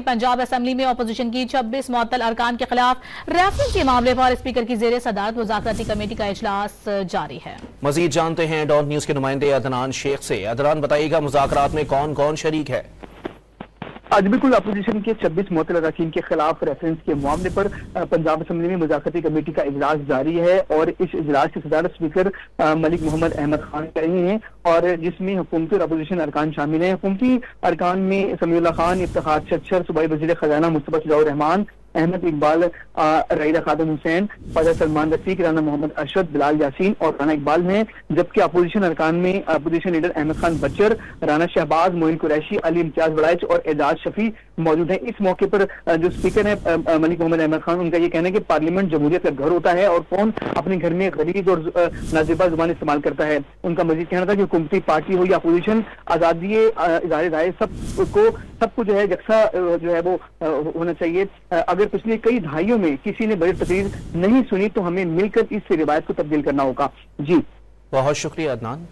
Punjab assembly में opposition की 26 मुअत्तल अरकान के खिलाफ रेफरेंस के मामले पर स्पीकर की जेर सदारत मुज़ाकराती कमेटी का इजलास जारी है। मजीद जानते हैं डॉन न्यूज के नुमाइंदे अदनान शेख से। अदनान, बताइएगा मुज़ाकरात में कौन कौन शरीक है? आज बिल्कुल अपोजिशन के 26 मुअत्तल अरकान के खिलाफ रेफरेंस के मामले पर पंजाब असेंबली में मुज़ाकराती कमेटी का इजलास जारी है और इस इजलास की सदारत स्पीकर मलिक मोहम्मद अहमद खान कर रहे हैं और जिसमें हुकूमती और अपोजिशन अरकान शामिल हैं। हुकूमती अरकान में समीउल्लाह खान, इफ्तिखार चच्चर, सूबाई वज़ीर खजाना मुस्तफा शजाउर रहमान, अहमद इकबाल, रईदा खातून हुसैन, फादर सलमान रफीक, राना मोहम्मद अशरफ, बिलाल यासीन और राना इकबाल हैं। जबकि अपोजिशन अरकान में अपोजिशन लीडर अहमद खान बच्चर, राना शहबाज, मोइन कुरैशी, अली इम्तियाज बड़ाइच और एजाज शफी मौजूद हैं। इस मौके पर जो स्पीकर है मलिक मोहम्मद अहमद खान, उनका ये कहना है कि पार्लियामेंट जमहूरियत का घर होता है और कौन अपने घर में गलीज और नाजिबा जुबान इस्तेमाल करता है। उनका मजीद कहना था कि हुकूमती पार्टी हो या अपोजिशन, आजादी इज़हार राय सबको जो है यकसा जो है वो होना चाहिए। अगर पिछले कई दहाइयों में किसी ने बड़ी तकरीर नहीं सुनी तो हमें मिलकर इस रिवायत को तब्दील करना होगा। जी बहुत शुक्रिया अदनान।